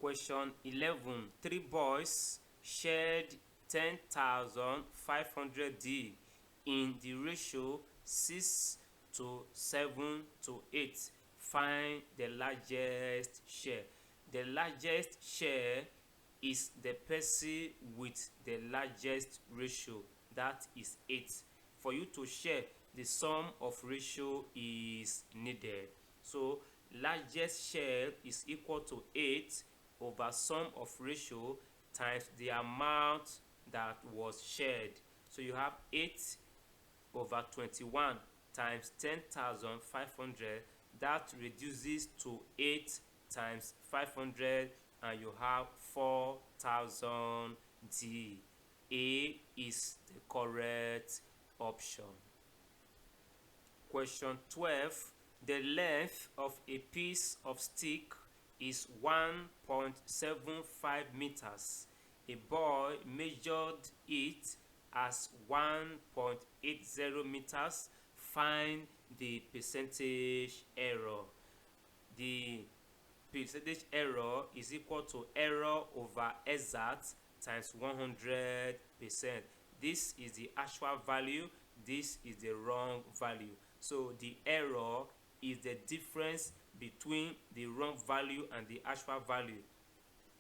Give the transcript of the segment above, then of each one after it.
Question 11. Three boys shared 10,500 D in the ratio 6 to 7 to 8. Find the largest share. The largest share is the person with the largest ratio, that is 8. For you to share, the sum of ratio is needed. So largest share is equal to 8 over sum of ratio times the amount that was shared. So you have 8 over 21 times 10,500. That reduces to 8 times 500, and you have 4,000 D. A is the correct option. Question 12. The length of a piece of stick is 1.75 meters. A boy measured it as 1.80 meters. Find the percentage error. The percentage error is equal to error over exact times 100%. This is the actual value, this is the wrong value. So the error is the difference between the wrong value and the actual value.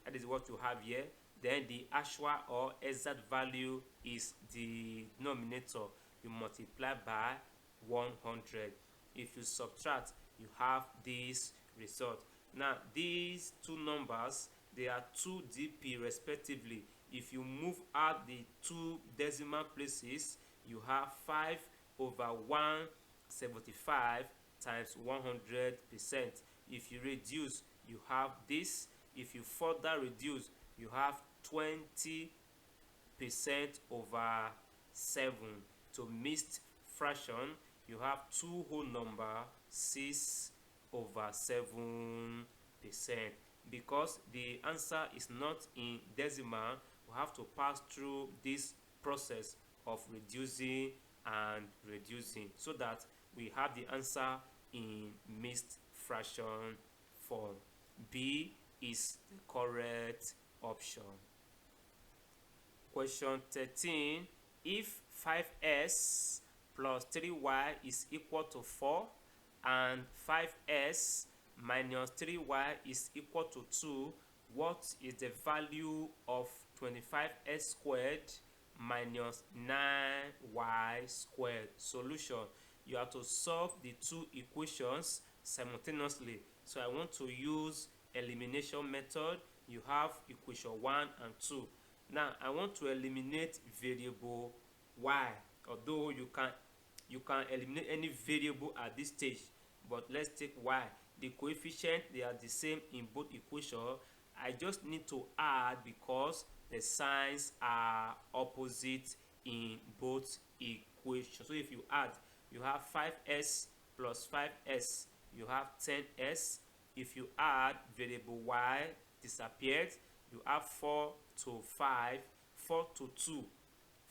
That is what you have here. Then the actual or exact value is the denominator. You multiply by 100. If you subtract, you have this result. Now these two numbers, they are 2 dp respectively. If you move out the two decimal places, you have 5 over 175 times 100%. If you reduce, you have this. If you further reduce, you have 20% over 7. To mixed fraction, you have two whole number, 6 over 7%. Because the answer is not in decimal, we have to pass through this process of reducing and reducing so that we have the answer in mixed fraction form. B is the correct option. Question 13. If 5s plus 3y is equal to 4 and 5s minus 3y is equal to 2, what is the value of 25s squared minus 9y squared? Solution. You have to solve the two equations simultaneously. So I want to use elimination method. You have equation 1 and 2. Now I want to eliminate variable y, although you can eliminate any variable at this stage, but let's take y. The coefficient, they are the same in both equations. I just need to add because the signs are opposite in both equations. So if you add, you have 5s plus 5s, you have 10s. If you add, variable y disappears. You have 4 to 5, 4 to 2.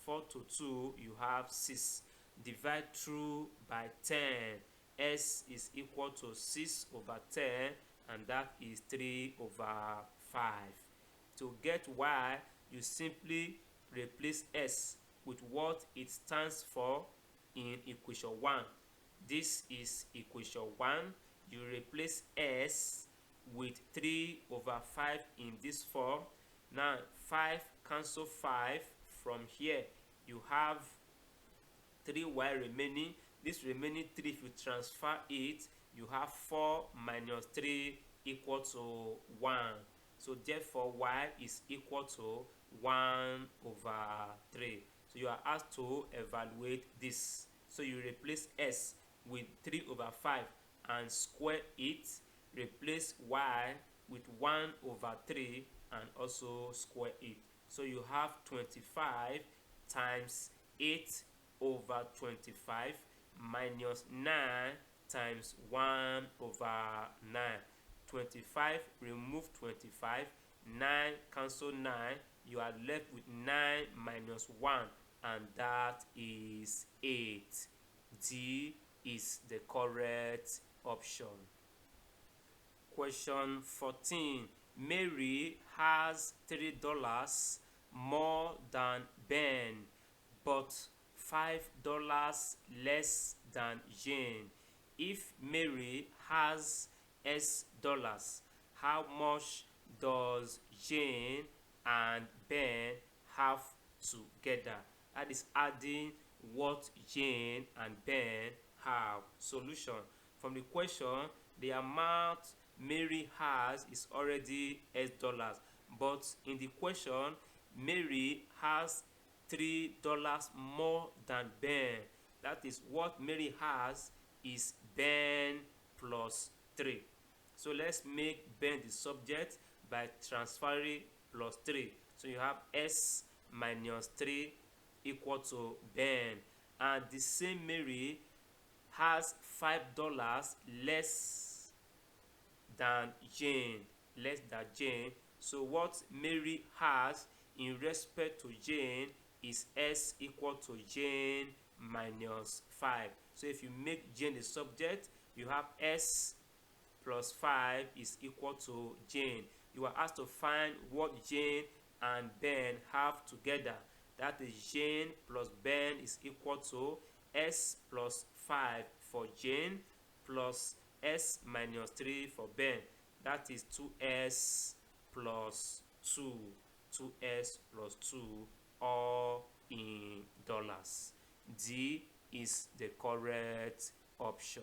4 to 2, you have 6. Divide through by 10. S is equal to 6 over 10, and that is 3 over 5. To get y, you simply replace s with what it stands for in equation 1. This is equation 1. You replace s with 3 over 5 in this form. Now 5 cancel 5 from here. You have 3y remaining. This remaining 3, if you transfer it, you have 4 minus 3 equal to 1. So therefore y is equal to 1 over 3. So you are asked to evaluate this. So you replace s with 3 over 5 and square it. Replace y with 1 over 3 and also square it. So you have 25 times 8 over 25 minus 9 times 1 over 9. 25 remove 25, 9 cancel 9, you are left with 9 minus 1, and that is 8. D is the correct option. Question 14. Mary has $3 more than Ben, but $5 less than Jane. If Mary has S dollars, how much does Jane and Ben have together? That is adding what Jane and Ben have. Solution. From the question, the amount Mary has is already S dollars, but in the question, Mary has $3 more than Ben. That is, what Mary has is Ben plus 3. So let's make Ben the subject by transferring plus 3. So you have S minus 3 equal to Ben. And the same Mary has $5 less than Jane. So what Mary has in respect to Jane is S equal to Jane minus 5. So if you make Jane the subject, you have S plus 5 is equal to Jane. You are asked to find what Jane and Ben have together. That is, Jane plus Ben is equal to S plus 5 for Jane plus S minus 3 for Ben. That is 2S plus 2. 2S plus 2, all in dollars. D is the correct option.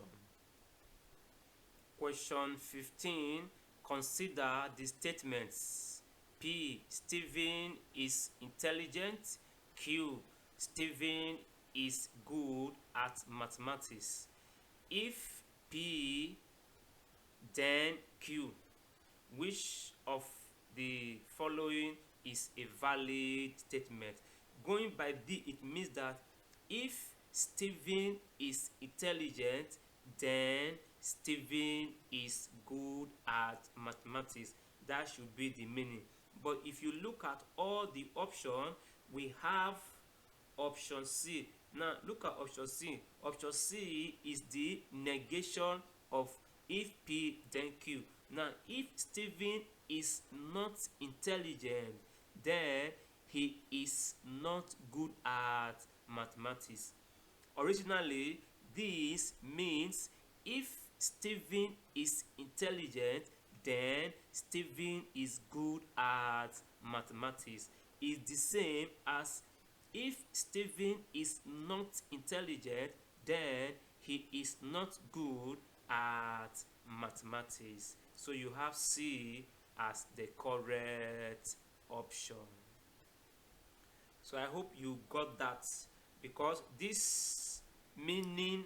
Question 15. Consider the statements. P. Stephen is intelligent. Q. Stephen is good at mathematics. If P, then Q. Which of the following is a valid statement? Going by D, it means that if Stephen is intelligent, then Stephen is good at mathematics. That should be the meaning. But if you look at all the options, we have option C. Now look at option C. Option C is the negation of if P then Q. Now if Stephen is not intelligent, then he is not good at mathematics. Originally, this means if Stephen is intelligent, then Stephen is good at mathematics. It's the same as if Stephen is not intelligent, then he is not good at mathematics. So you have C as the correct option. So I hope you got that, because this meaning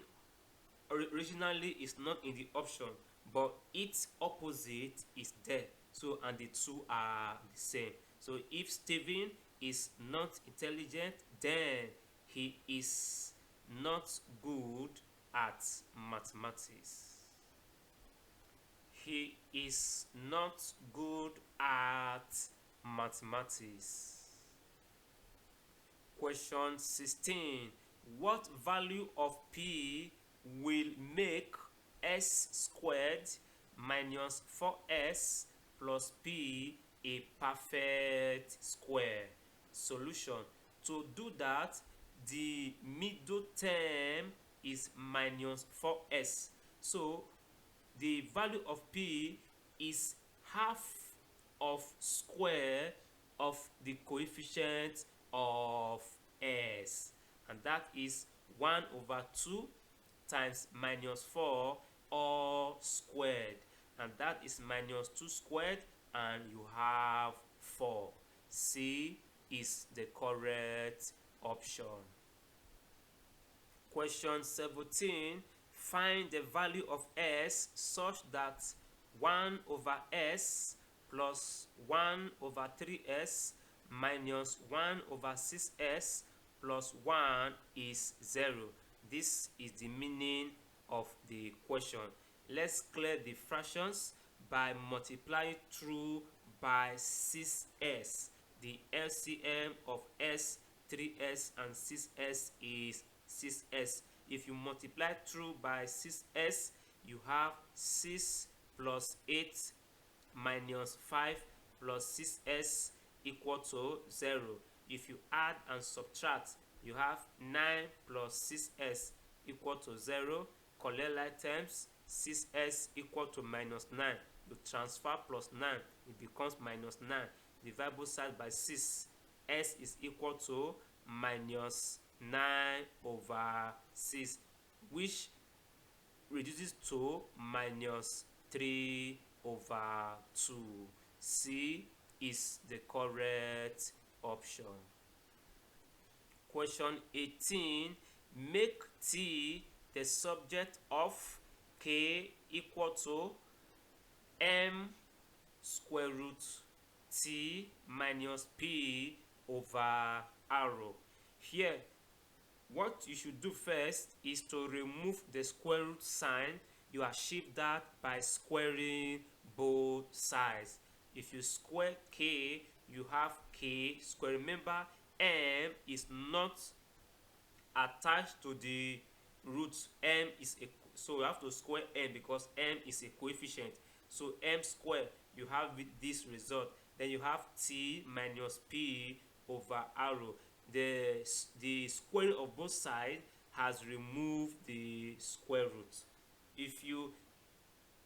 originally is not in the option, but its opposite is there. So and the two are the same. So if Stephen is not intelligent, then he is not good at mathematics. He is not good at mathematics. Question 16. What value of P will make S squared minus 4S plus P a perfect square? Solution. To do that, the middle term is minus 4S. So the value of P is half of square of the coefficient of S, and that is 1 over 2 times minus 4 all squared, and that is minus 2 squared, and you have 4. C is the correct option. Question 17. Find the value of S such that 1 over S plus 1 over 3S minus 1 over 6S plus 1 is 0. This is the meaning of the question. Let's clear the fractions by multiplying through by 6S. The LCM of S, 3S and 6S is 6S. If you multiply through by 6S, you have 6 plus 8 minus 5 plus 6s equal to 0. If you add and subtract, you have 9 plus 6s equal to 0. Collect like terms, 6s equal to minus 9. You transfer plus 9, it becomes minus 9. Divide both sides by 6. S is equal to minus 9 over 6, which reduces to minus 3 over 2. C is the correct option. Question 18. Make T the subject of K equal to M square root T minus P over R. Here, what you should do first is to remove the square root sign. You achieve that by squaring both sides. If you square K, you have K square. Remember, M is not attached to the root. M is a, so you have to square M because M is a coefficient. So M square, you have this result. Then you have T minus P over R. The square of both sides has removed the square root. If you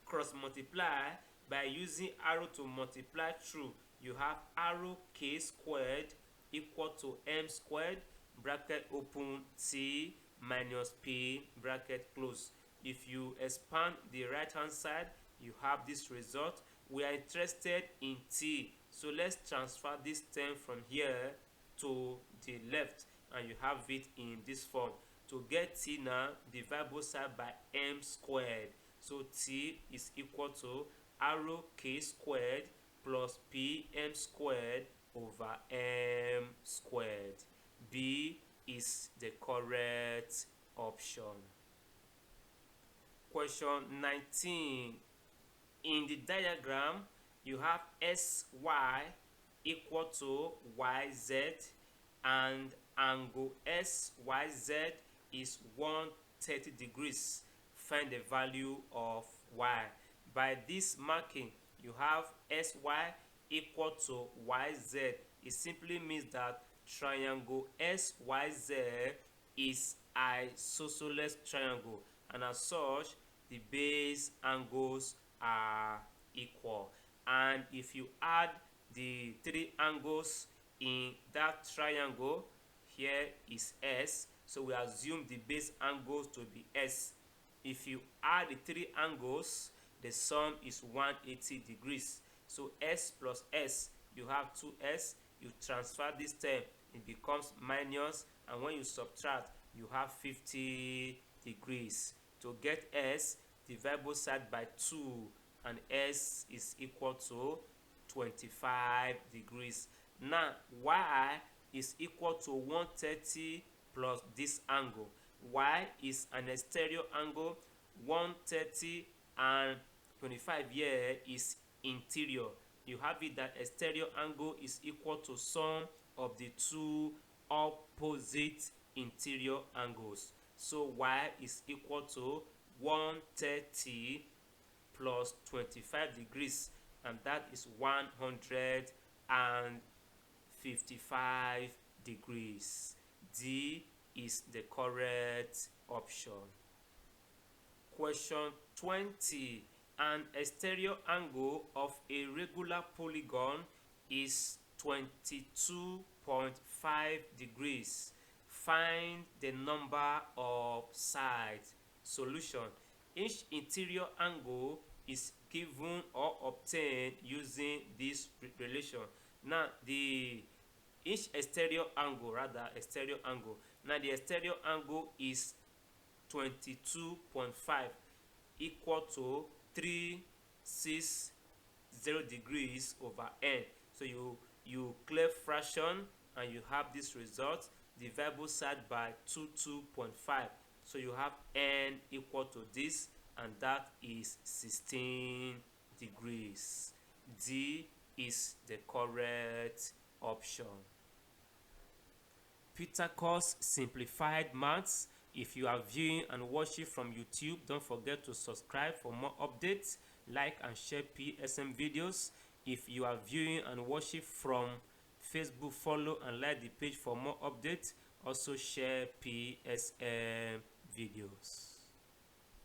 cross multiply by using arrow to multiply through, you have arrow K squared equal to M squared, bracket open, T minus P, bracket close. If you expand the right hand side, you have this result. We are interested in T, so let's transfer this term from here to the left, and you have it in this form. To get T now, divide both sides by M squared. So T is equal to arrow K squared plus PM squared over M squared. B is the correct option. Question 19. In the diagram, you have SY equal to YZ, and angle SYZ is 130 degrees. Find the value of Y. By this marking, you have SY equal to YZ. It simply means that triangle SYZ is isosceles triangle, and as such, the base angles are equal. And if you add the three angles in that triangle, here is S, so we assume the base angles to be S. If you add the three angles, the sum is 180 degrees. So S plus S, you have 2S, you transfer this term, it becomes minus, and when you subtract, you have 50 degrees. To get S, divide both sides by 2, and S is equal to 25 degrees. Now, Y is equal to 130 plus this angle. Y is an exterior angle, 130 and 25 here is interior. You have it that exterior angle is equal to sum of the two opposite interior angles. So Y is equal to 130 plus 25 degrees, and that is 155 degrees. D is the correct option. Question 20. An exterior angle of a regular polygon is 22.5 degrees. Find the number of sides. Solution. Each interior angle is given or obtained using this relation. Now, each exterior angle, now the exterior angle is 22.5 equal to 360 degrees over n. So you clear fraction and you have this result. Divide both sides by 22.5. So you have n equal to this, and that is 16 degrees. D is the correct option. Pythagoras Simplified Maths. If you are viewing and watching from YouTube, don't forget to subscribe for more updates. like and share PSM videos. If you are viewing and watching from Facebook, follow and like the page for more updates. Also share PSM videos.